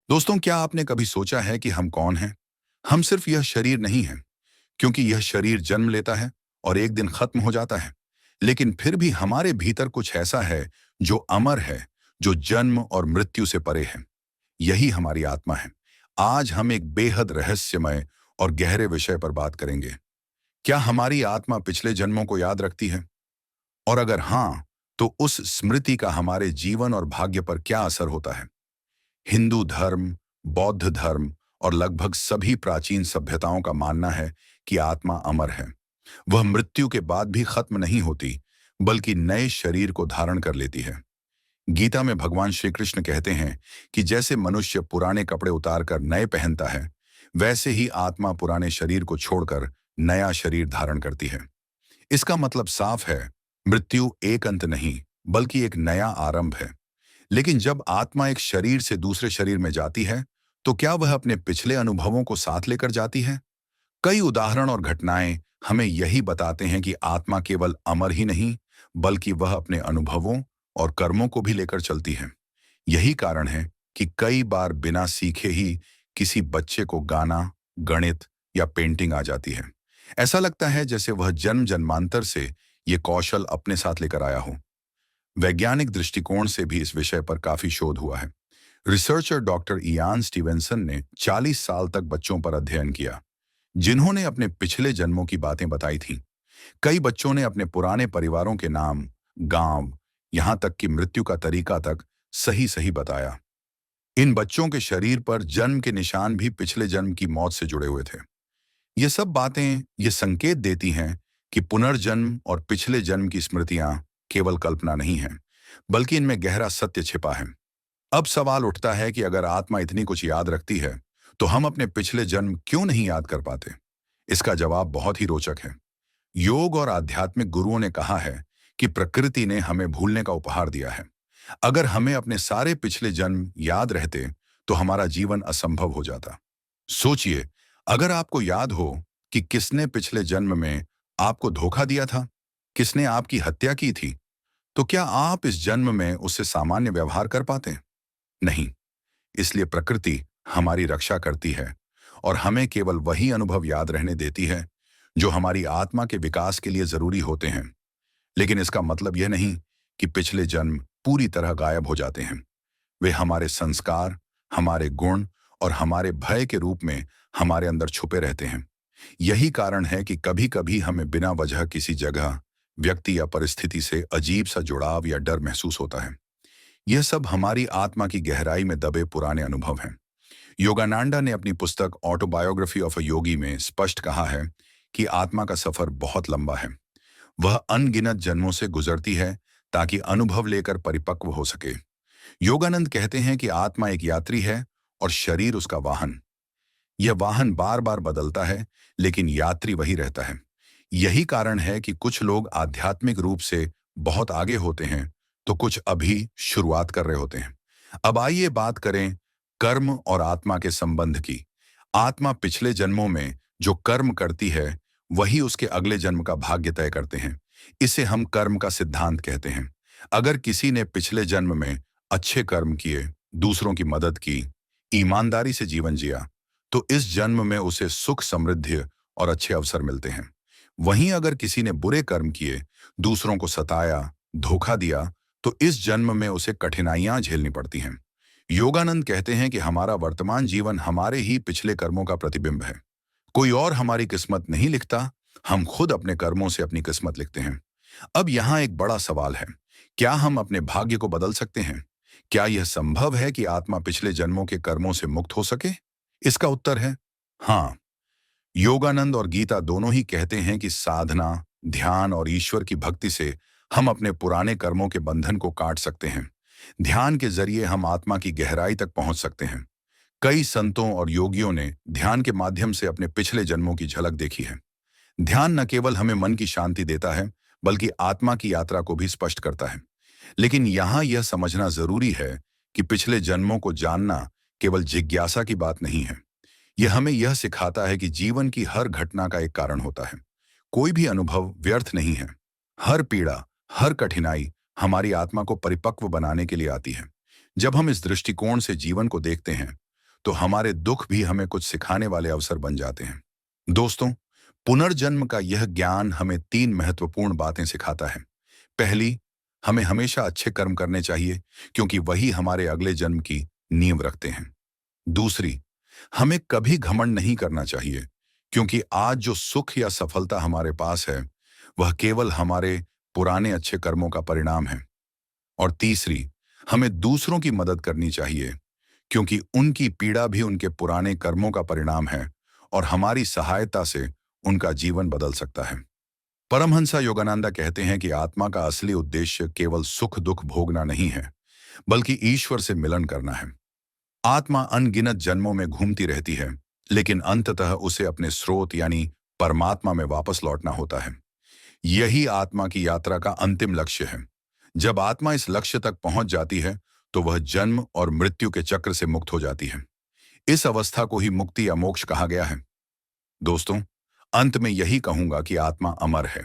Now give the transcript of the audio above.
दोस्तों, क्या आपने कभी सोचा है कि हम कौन हैं? हम सिर्फ यह शरीर नहीं हैं, क्योंकि यह शरीर जन्म लेता है और एक दिन खत्म हो जाता है। लेकिन फिर भी हमारे भीतर कुछ ऐसा है जो अमर है, जो जन्म और मृत्यु से परे है। यही हमारी आत्मा है। आज हम एक बेहद रहस्यमय और गहरे विषय पर बात करेंगे। क्या हमारी आत्मा पिछले जन्मों को याद रखती है? और अगर हाँ, तो उस स्मृति का हमारे जीवन और भाग्य पर क्या असर होता है? हिंदू धर्म, बौद्ध धर्म और लगभग सभी प्राचीन सभ्यताओं का मानना है कि आत्मा अमर है। वह मृत्यु के बाद भी खत्म नहीं होती, बल्कि नए शरीर को धारण कर लेती है। गीता में भगवान श्री कृष्ण कहते हैं कि जैसे मनुष्य पुराने कपड़े उतारकर नए पहनता है, वैसे ही आत्मा पुराने शरीर को छोड़कर नया शरीर धारण करती है। इसका मतलब साफ है, मृत्यु एक अंत नहीं, बल्कि एक नया आरंभ है। लेकिन जब आत्मा एक शरीर से दूसरे शरीर में जाती है, तो क्या वह अपने पिछले अनुभवों को साथ लेकर जाती है? कई उदाहरण और घटनाएं हमें यही बताते हैं कि आत्मा केवल अमर ही नहीं, बल्कि वह अपने अनुभवों और कर्मों को भी लेकर चलती है। यही कारण है कि कई बार बिना सीखे ही किसी बच्चे को गाना, गणित या पेंटिंग आ जाती है। ऐसा लगता है जैसे वह जन्म जन्मांतर से ये कौशल अपने साथ लेकर आया हो। वैज्ञानिक दृष्टिकोण से भी इस विषय पर काफी शोध हुआ है। रिसर्चर डॉक्टर इयान स्टीवेंसन ने 40 साल तक बच्चों पर अध्ययन किया, जिन्होंने अपने पिछले जन्मों की बातें बताई थीं। कई बच्चों ने अपने पुराने परिवारों के नाम, गांव, यहां तक कि मृत्यु का तरीका तक सही सही बताया। इन बच्चों के शरीर पर जन्म के निशान भी पिछले जन्म की मौत से जुड़े हुए थे। ये सब बातें ये संकेत देती हैं कि पुनर्जन्म और पिछले जन्म की स्मृतियां केवल कल्पना नहीं हैं, बल्कि इनमें गहरा सत्य छिपा है। अब सवाल उठता है कि अगर आत्मा इतनी कुछ याद रखती है, तो हम अपने पिछले जन्म क्यों नहीं याद कर पाते? इसका जवाब बहुत ही रोचक है। योग और आध्यात्मिक गुरुओं ने कहा है कि प्रकृति ने हमें भूलने का उपहार दिया है। अगर हमें अपने सारे पिछले जन्म याद रहते, तो हमारा जीवन असंभव हो जाता। सोचिए, अगर आपको याद हो कि किसने पिछले जन्म में आपको धोखा दिया था, किसने आपकी हत्या की थी, तो क्या आप इस जन्म में उससे सामान्य व्यवहार कर पाते? नहीं। इसलिए प्रकृति हमारी रक्षा करती है और हमें केवल वही अनुभव याद रहने देती है जो हमारी आत्मा के विकास के लिए जरूरी होते हैं। लेकिन इसका मतलब यह नहीं कि पिछले जन्म पूरी तरह गायब हो जाते हैं। वे हमारे संस्कार, हमारे गुण और हमारे भय के रूप में हमारे अंदर छुपे रहते हैं। यही कारण है कि कभी-कभी हमें बिना वजह किसी जगह, व्यक्ति या परिस्थिति से अजीब सा जुड़ाव या डर महसूस होता है। यह सब हमारी आत्मा की गहराई में दबे पुराने अनुभव हैं। योगानंदा ने अपनी पुस्तक ऑटोबायोग्राफी ऑफ अ योगी में स्पष्ट कहा है कि आत्मा का सफर बहुत लंबा है। वह अनगिनत जन्मों से गुजरती है ताकि अनुभव लेकर परिपक्व हो सके। योगानंद कहते हैं कि आत्मा एक यात्री है और शरीर उसका वाहन। यह वाहन बार बार बदलता है, लेकिन यात्री वही रहता है। यही कारण है कि कुछ लोग आध्यात्मिक रूप से बहुत आगे होते हैं, तो कुछ अभी शुरुआत कर रहे होते हैं। अब आइए बात करें कर्म और आत्मा के संबंध की। आत्मा पिछले जन्मों में जो कर्म करती है, वही उसके अगले जन्म का भाग्य तय करते हैं। इसे हम कर्म का सिद्धांत कहते हैं। अगर किसी ने पिछले जन्म में अच्छे कर्म किए, दूसरों की मदद की, ईमानदारी से जीवन जिया, तो इस जन्म में उसे सुख, समृद्धि और अच्छे अवसर मिलते हैं। वहीं अगर किसी ने बुरे कर्म किए, दूसरों को सताया, धोखा दिया, तो इस जन्म में उसे कठिनाइयां झेलनी पड़ती हैं। योगानंद कहते हैं कि हमारा वर्तमान जीवन हमारे ही पिछले कर्मों का प्रतिबिंब है। कोई और हमारी किस्मत नहीं लिखता, हम खुद अपने कर्मों से अपनी किस्मत लिखते हैं। अब यहाँ एक बड़ा सवाल है, क्या हम अपने भाग्य को बदल सकते हैं? क्या यह संभव है कि आत्मा पिछले जन्मों के कर्मों से मुक्त हो सके? इसका उत्तर है हाँ। योगानंद और गीता दोनों ही कहते हैं कि साधना, ध्यान और ईश्वर की भक्ति से हम अपने पुराने कर्मों के बंधन को काट सकते हैं। ध्यान के जरिए हम आत्मा की गहराई तक पहुंच सकते हैं। कई संतों और योगियों ने ध्यान के माध्यम से अपने पिछले जन्मों की झलक देखी है। ध्यान न केवल हमें मन की शांति देता है, बल्कि आत्मा की यात्रा को भी स्पष्ट करता है। लेकिन यहाँ यह समझना जरूरी है कि पिछले जन्मों को जानना केवल जिज्ञासा की बात नहीं है। यह हमें यह सिखाता है कि जीवन की हर घटना का एक कारण होता है। कोई भी अनुभव व्यर्थ नहीं है। हर पीड़ा, हर कठिनाई हमारी आत्मा को परिपक्व बनाने के लिए आती है। जब हम इस दृष्टिकोण से जीवन को देखते हैं, तो हमारे दुख भी हमें कुछ सिखाने वाले अवसर बन जाते हैं। दोस्तों, पुनर्जन्म का यह ज्ञान हमें 3 महत्वपूर्ण बातें सिखाता है। पहली, हमें हमेशा अच्छे कर्म करने चाहिए, क्योंकि वही हमारे अगले जन्म की नींव रखते हैं। दूसरी, हमें कभी घमंड नहीं करना चाहिए, क्योंकि आज जो सुख या सफलता हमारे पास है, वह केवल हमारे पुराने अच्छे कर्मों का परिणाम है। और तीसरी, हमें दूसरों की मदद करनी चाहिए, क्योंकि उनकी पीड़ा भी उनके पुराने कर्मों का परिणाम है और हमारी सहायता से उनका जीवन बदल सकता है। परमहंसा योगानंदा कहते हैं कि आत्मा का असली उद्देश्य केवल सुख दुख भोगना नहीं है, बल्कि ईश्वर से मिलन करना है। आत्मा अनगिनत जन्मों में घूमती रहती है, लेकिन अंततः उसे अपने स्रोत यानी परमात्मा में वापस लौटना होता है। यही आत्मा की यात्रा का अंतिम लक्ष्य है। जब आत्मा इस लक्ष्य तक पहुंच जाती है, तो वह जन्म और मृत्यु के चक्र से मुक्त हो जाती है। इस अवस्था को ही मुक्ति या मोक्ष कहा गया है। दोस्तों, अंत में यही कहूंगा कि आत्मा अमर है।